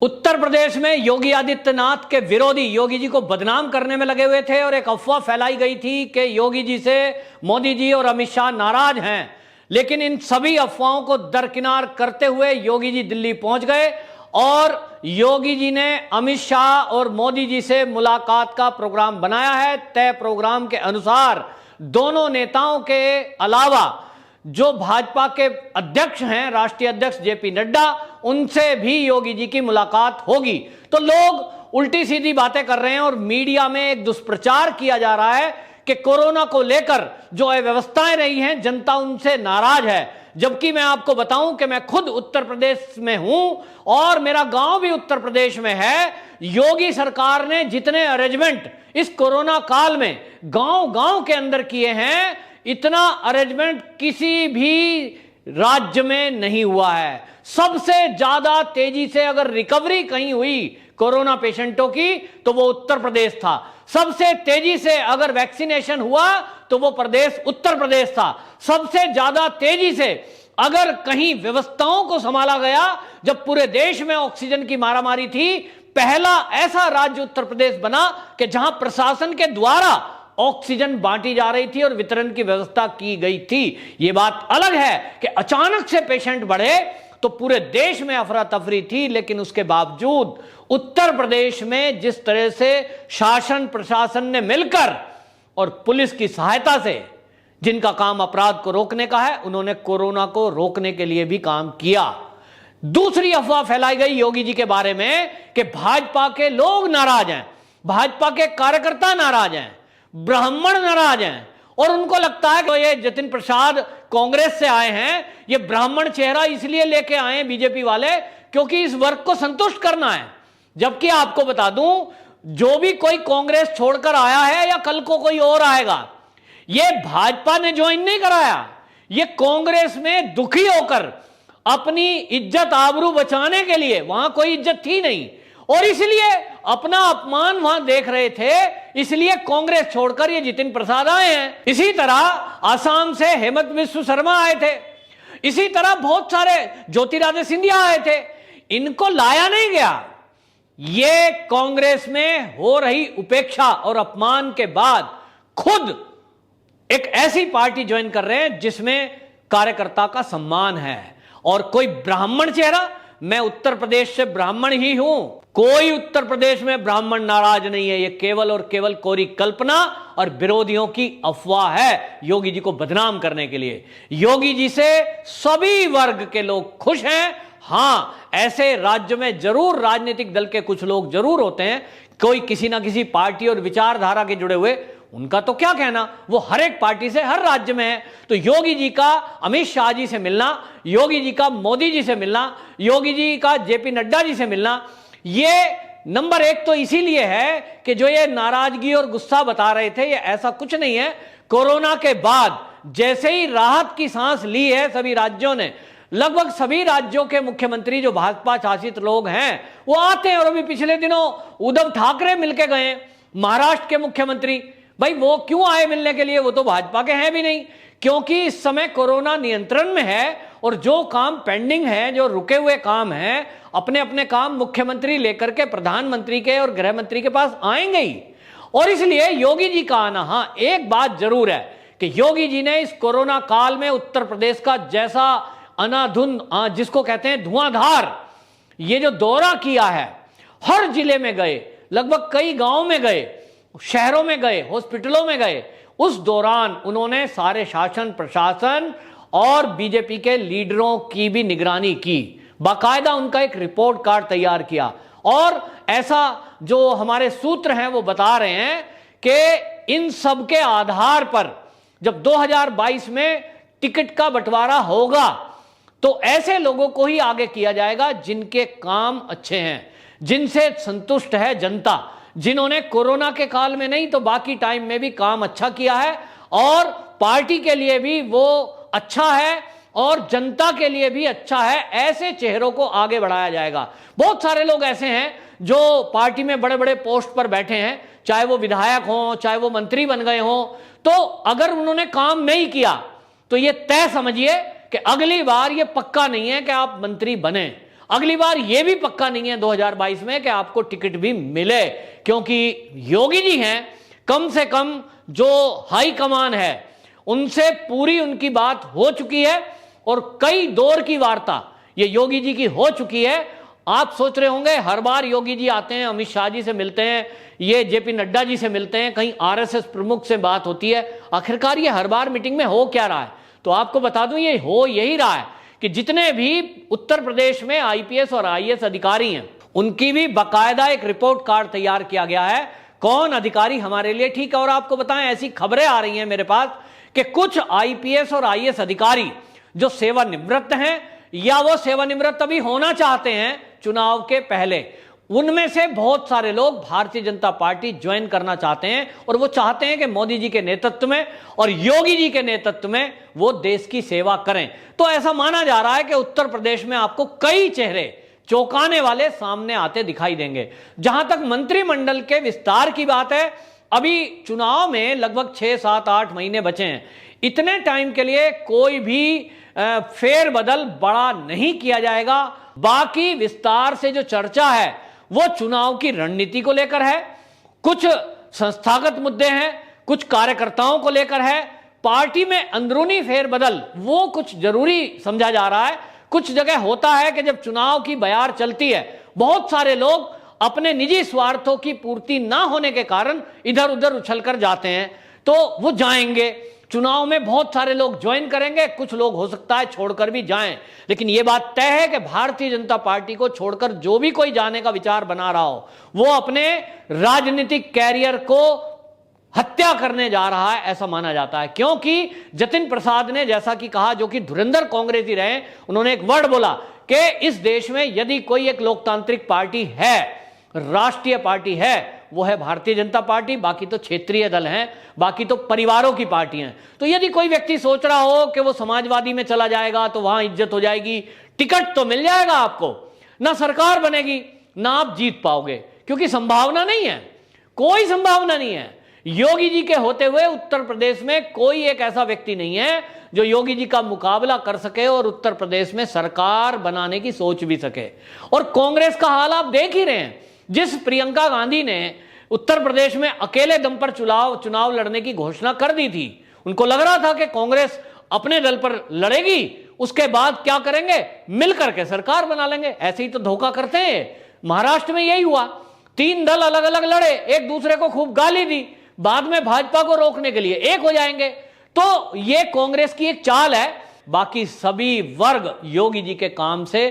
उत्तर प्रदेश में योगी आदित्यनाथ के विरोधी योगी जी को बदनाम करने में लगे हुए थे और एक अफवाह फैलाई गई थी कि योगी जी से मोदी जी और अमित शाह नाराज हैं। लेकिन इन सभी अफवाहों को दरकिनार करते हुए योगी जी दिल्ली पहुंच गए और योगी जी ने अमित शाह और मोदी जी से मुलाकात का प्रोग्राम बनाया है। तय प्रोग्राम के अनुसार दोनों नेताओं के अलावा जो भाजपा के अध्यक्ष हैं, राष्ट्रीय अध्यक्ष जेपी नड्डा, उनसे भी योगी जी की मुलाकात होगी। तो लोग उल्टी सीधी बातें कर रहे हैं और मीडिया में एक दुष्प्रचार किया जा रहा है कि कोरोना को लेकर जो अव्यवस्थाएं रही हैं, जनता उनसे नाराज है। जबकि मैं आपको बताऊं कि मैं खुद उत्तर प्रदेश में हूं और मेरा गांव भी उत्तर प्रदेश में है। योगी सरकार ने जितने अरेंजमेंट इस कोरोना काल में गांव गांव के अंदर किए हैं, इतना अरेंजमेंट किसी भी राज्य में नहीं हुआ है। सबसे ज्यादा तेजी से अगर रिकवरी कहीं हुई कोरोना पेशेंटों की तो वो उत्तर प्रदेश था। सबसे तेजी से अगर वैक्सीनेशन हुआ तो वो प्रदेश उत्तर प्रदेश था। सबसे ज्यादा तेजी से अगर कहीं व्यवस्थाओं को संभाला गया, जब पूरे देश में ऑक्सीजन की मारामारी थी, पहला ऐसा राज्य उत्तर प्रदेश बना कि जहां प्रशासन के द्वारा ऑक्सीजन बांटी जा रही थी और वितरण की व्यवस्था की गई थी। यह बात अलग है कि अचानक से पेशेंट बढ़े तो पूरे देश में अफरा तफरी थी। लेकिन उसके बावजूद उत्तर प्रदेश में जिस तरह से शासन प्रशासन ने मिलकर और पुलिस की सहायता से, जिनका काम अपराध को रोकने का है, उन्होंने कोरोना को रोकने के लिए भी काम किया। दूसरी अफवाह फैलाई गई योगी जी के बारे में कि भाजपा के लोग नाराज हैं, भाजपा के कार्यकर्ता नाराज हैं, ब्राह्मण नाराज हैं और उनको लगता है कि ये जतिन प्रसाद कांग्रेस से आए हैं, ये ब्राह्मण चेहरा इसलिए लेके आए हैं बीजेपी वाले क्योंकि इस वर्ग को संतुष्ट करना है। जबकि आपको बता दूं, जो भी कोई कांग्रेस छोड़कर आया है या कल को कोई और आएगा, ये भाजपा ने ज्वाइन नहीं कराया, ये कांग्रेस में दुखी होकर अपनी इज्जत आबरू बचाने के लिए, वहां कोई इज्जत थी नहीं और इसलिए अपना अपमान वहां देख रहे थे, इसलिए कांग्रेस छोड़कर ये जितिन प्रसाद आए हैं। इसी तरह आसाम से हेमंत बिस्व शर्मा आए थे, इसी तरह बहुत सारे ज्योतिरादित्य सिंधिया आए थे, इनको लाया नहीं गया। ये कांग्रेस में हो रही उपेक्षा और अपमान के बाद खुद एक ऐसी पार्टी ज्वाइन कर रहे हैं जिसमें कार्यकर्ता का सम्मान है। और कोई ब्राह्मण चेहरा, मैं उत्तर प्रदेश से ब्राह्मण ही हूं, कोई उत्तर प्रदेश में ब्राह्मण नाराज नहीं है। यह केवल और केवल कोरी कल्पना और विरोधियों की अफवाह है योगी जी को बदनाम करने के लिए। योगी जी से सभी वर्ग के लोग खुश हैं। हां, ऐसे राज्य में जरूर राजनीतिक दल के कुछ लोग जरूर होते हैं, कोई किसी ना किसी पार्टी और विचारधारा के जुड़े हुए, उनका तो क्या कहना, वो हर एक पार्टी से हर राज्य में है। तो योगी जी का अमित शाह जी से मिलना, योगी जी का मोदी जी से मिलना, योगी जी का जेपी नड्डा जी से मिलना, ये नंबर एक तो इसीलिए है कि जो ये नाराजगी और गुस्सा बता रहे थे, ये ऐसा कुछ नहीं है। कोरोना के बाद जैसे ही राहत की सांस ली है सभी राज्यों ने, लगभग सभी राज्यों के मुख्यमंत्री जो भाजपा शासित लोग हैं वो आते हैं। और अभी पिछले दिनों उद्धव ठाकरे मिलके गए, महाराष्ट्र के मुख्यमंत्री, भाई वो क्यों आए मिलने के लिए, वो तो भाजपा के हैं भी नहीं, क्योंकि इस समय कोरोना नियंत्रण में है और जो काम पेंडिंग है, जो रुके हुए काम हैं, अपने अपने काम मुख्यमंत्री लेकर के प्रधानमंत्री के और गृह मंत्री के पास आएंगे ही। और इसलिए योगी जी का आना, हाँ एक बात जरूर है कि योगी जी ने इस कोरोना काल में उत्तर प्रदेश का जैसा अनाधुन, जिसको कहते हैं धुआंधार, ये जो दौरा किया है, हर जिले में गए, लगभग कई गांव में गए, शहरों में गए, हॉस्पिटलों में गए, उस दौरान उन्होंने सारे शासन प्रशासन और बीजेपी के लीडरों की भी निगरानी की, बाकायदा उनका एक रिपोर्ट कार्ड तैयार किया। और ऐसा जो हमारे सूत्र हैं वो बता रहे हैं कि इन सब के आधार पर जब 2022 में टिकट का बंटवारा होगा तो ऐसे लोगों को ही आगे किया जाएगा जिनके काम अच्छे हैं, जिनसे संतुष्ट है जनता, जिन्होंने कोरोना के काल में नहीं तो बाकी टाइम में भी काम अच्छा किया है और पार्टी के लिए भी वो अच्छा है और जनता के लिए भी अच्छा है। ऐसे चेहरों को आगे बढ़ाया जाएगा। बहुत सारे लोग ऐसे हैं जो पार्टी में बड़े बड़े पोस्ट पर बैठे हैं, चाहे वो विधायक हों, चाहे वो मंत्री बन गए हों, तो अगर उन्होंने काम नहीं किया तो ये तय समझिए कि अगली बार ये पक्का नहीं है कि आप मंत्री बने। अगली बार यह भी पक्का नहीं है 2022 में कि आपको टिकट भी मिले, क्योंकि योगी जी हैं, कम से कम जो हाई कमान है उनसे पूरी उनकी बात हो चुकी है और कई दौर की वार्ता ये योगी जी की हो चुकी है। आप सोच रहे होंगे हर बार योगी जी आते हैं, अमित शाह जी से मिलते हैं, ये जेपी नड्डा जी से मिलते हैं, कहीं आरएसएस प्रमुख से बात होती है, आखिरकार ये हर बार मीटिंग में हो क्या रहा है? तो आपको बता दूं ये हो यही रहा है कि जितने भी उत्तर प्रदेश में आईपीएस और आईएएस अधिकारी हैं उनकी भी बाकायदा एक रिपोर्ट कार्ड तैयार किया गया है, कौन अधिकारी हमारे लिए ठीक है। और आपको बताएं, ऐसी खबरें आ रही हैं मेरे पास कि कुछ आईपीएस और आईएएस अधिकारी जो सेवानिवृत्त हैं या वो सेवानिवृत्त अभी होना चाहते हैं चुनाव के पहले, उनमें से बहुत सारे लोग भारतीय जनता पार्टी ज्वाइन करना चाहते हैं और वो चाहते हैं कि मोदी जी के नेतृत्व में और योगी जी के नेतृत्व में वो देश की सेवा करें। तो ऐसा माना जा रहा है कि उत्तर प्रदेश में आपको कई चेहरे चौंकाने वाले सामने आते दिखाई देंगे। जहां तक मंत्रिमंडल के विस्तार की बात है, अभी चुनाव में लगभग 6, 7, 8 महीने बचे हैं। इतने टाइम के लिए कोई भी फेरबदल बड़ा नहीं किया जाएगा। बाकी विस्तार से जो चर्चा है वो चुनाव की रणनीति को लेकर है, कुछ संस्थागत मुद्दे हैं, कुछ कार्यकर्ताओं को लेकर है, पार्टी में अंदरूनी फेरबदल वो कुछ जरूरी समझा जा रहा है। कुछ जगह होता है कि जब चुनाव की बयार चलती है, बहुत सारे लोग अपने निजी स्वार्थों की पूर्ति ना होने के कारण इधर उधर उछलकर जाते हैं, तो वो जाएंगे। चुनाव में बहुत सारे लोग ज्वाइन करेंगे, कुछ लोग हो सकता है छोड़कर भी जाएं, लेकिन यह बात तय है कि भारतीय जनता पार्टी को छोड़कर जो भी कोई जाने का विचार बना रहा हो वो अपने राजनीतिक कैरियर को हत्या करने जा रहा है, ऐसा माना जाता है। क्योंकि जतिन प्रसाद ने जैसा कि कहा, जो कि धुरंधर कांग्रेसी रहे, उन्होंने एक वर्ड बोला कि इस देश में यदि कोई एक लोकतांत्रिक पार्टी है, राष्ट्रीय पार्टी है, वो है भारतीय जनता पार्टी, बाकी तो क्षेत्रीय दल हैं, बाकी तो परिवारों की पार्टी हैं। तो यदि कोई व्यक्ति सोच रहा हो कि वो समाजवादी में चला जाएगा तो वहां इज्जत हो जाएगी, टिकट तो मिल जाएगा आपको, ना सरकार बनेगी ना आप जीत पाओगे, क्योंकि संभावना नहीं है, कोई संभावना नहीं है। योगी जी के होते हुए उत्तर प्रदेश में कोई एक ऐसा व्यक्ति नहीं है जो योगी जी का मुकाबला कर सके और उत्तर प्रदेश में सरकार बनाने की सोच भी सके। और कांग्रेस का हाल आप देख ही रहे हैं। जिस प्रियंका गांधी ने उत्तर प्रदेश में अकेले दम पर चुनाव लड़ने की घोषणा कर दी थी, उनको लग रहा था कि कांग्रेस अपने दल पर लड़ेगी, उसके बाद क्या करेंगे, मिलकर के सरकार बना लेंगे। ऐसे ही तो धोखा करते हैं। महाराष्ट्र में यही हुआ, 3 दल अलग अलग लड़े, एक दूसरे को खूब गाली दी, बाद में भाजपा को रोकने के लिए एक हो जाएंगे। तो यह कांग्रेस की एक चाल है। बाकी सभी वर्ग योगी जी के काम से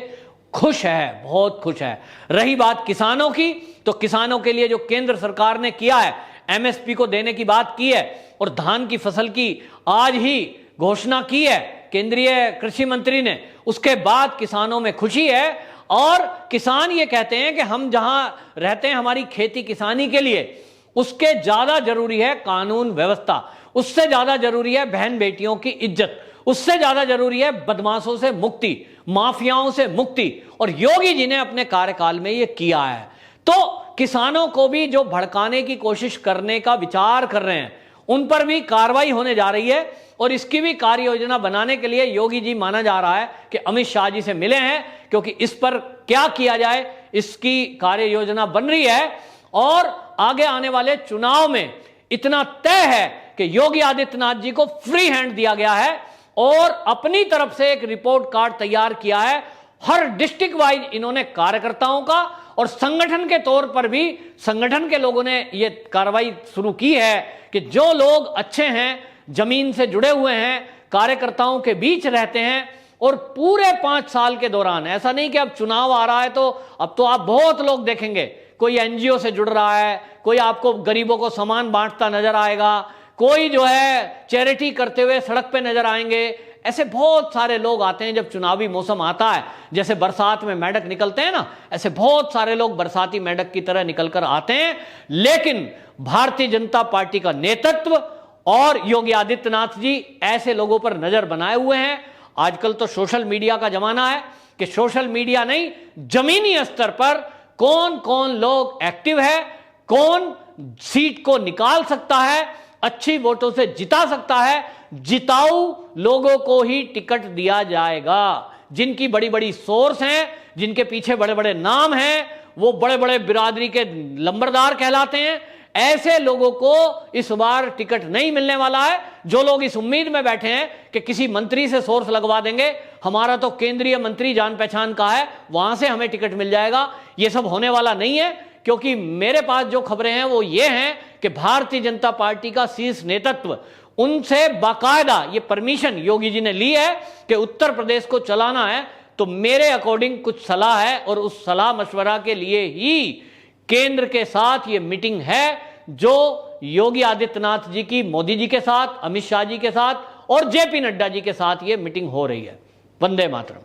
खुश है, बहुत खुश है। रही बात किसानों की, तो किसानों के लिए जो केंद्र सरकार ने किया है, एमएसपी को देने की बात की है और धान की फसल की आज ही घोषणा की है केंद्रीय कृषि मंत्री ने, उसके बाद किसानों में खुशी है। और किसान ये कहते हैं कि हम जहां रहते हैं हमारी खेती किसानी के लिए, उसके ज्यादा जरूरी है कानून व्यवस्था, उससे ज्यादा जरूरी है बहन बेटियों की इज्जत, उससे ज्यादा जरूरी है बदमाशों से मुक्ति, माफियाओं से मुक्ति। और योगी जी ने अपने कार्यकाल में यह किया है। तो किसानों को भी जो भड़काने की कोशिश करने का विचार कर रहे हैं, उन पर भी कार्रवाई होने जा रही है। और इसकी भी कार्य योजना बनाने के लिए योगी जी माना जा रहा है कि अमित शाह जी से मिले हैं, क्योंकि इस पर क्या किया जाए इसकी कार्य योजना बन रही है। और आगे आने वाले चुनाव में इतना तय है कि योगी आदित्यनाथ जी को फ्री हैंड दिया गया है और अपनी तरफ से एक रिपोर्ट कार्ड तैयार किया है। हर डिस्ट्रिक्ट वाइज इन्होंने कार्यकर्ताओं का और संगठन के तौर पर भी संगठन के लोगों ने यह कार्रवाई शुरू की है कि जो लोग अच्छे हैं, जमीन से जुड़े हुए हैं, कार्यकर्ताओं के बीच रहते हैं, और पूरे 5 साल के दौरान, ऐसा नहीं कि अब चुनाव आ रहा है तो अब तो आप बहुत लोग देखेंगे, कोई एनजीओ से जुड़ रहा है, कोई आपको गरीबों को सामान बांटता नजर आएगा, कोई जो है चैरिटी करते हुए सड़क पे नजर आएंगे। ऐसे बहुत सारे लोग आते हैं जब चुनावी मौसम आता है, जैसे बरसात में मेंढक निकलते हैं ना, ऐसे बहुत सारे लोग बरसाती मेंढक की तरह निकलकर आते हैं। लेकिन भारतीय जनता पार्टी का नेतृत्व और योगी आदित्यनाथ जी ऐसे लोगों पर नजर बनाए हुए हैं। आजकल तो सोशल मीडिया का जमाना है कि सोशल मीडिया नहीं, जमीनी स्तर पर कौन कौन लोग एक्टिव है, कौन सीट को निकाल सकता है, अच्छी वोटों से जिता सकता है, जिताऊ लोगों को ही टिकट दिया जाएगा। जिनकी बड़ी बड़ी सोर्स हैं, जिनके पीछे बड़े बड़े नाम हैं, वो बड़े बड़े बिरादरी के लंबरदार कहलाते हैं, ऐसे लोगों को इस बार टिकट नहीं मिलने वाला है। जो लोग इस उम्मीद में बैठे हैं कि किसी मंत्री से सोर्स लगवा देंगे, हमारा तो केंद्रीय मंत्री जान पहचान का है, वहां से हमें टिकट मिल जाएगा, ये सब होने वाला नहीं है। क्योंकि मेरे पास जो खबरें हैं वो ये हैं कि भारतीय जनता पार्टी का शीर्ष नेतृत्व, उनसे बाकायदा ये परमिशन योगी जी ने ली है कि उत्तर प्रदेश को चलाना है। तो मेरे अकॉर्डिंग कुछ सलाह है और उस सलाह मशवरा के लिए ही केंद्र के साथ ये मीटिंग है, जो योगी आदित्यनाथ जी की मोदी जी के साथ, अमित शाह जी के साथ और जेपी नड्डा जी के साथ ये मीटिंग हो रही है। वंदे मातरम।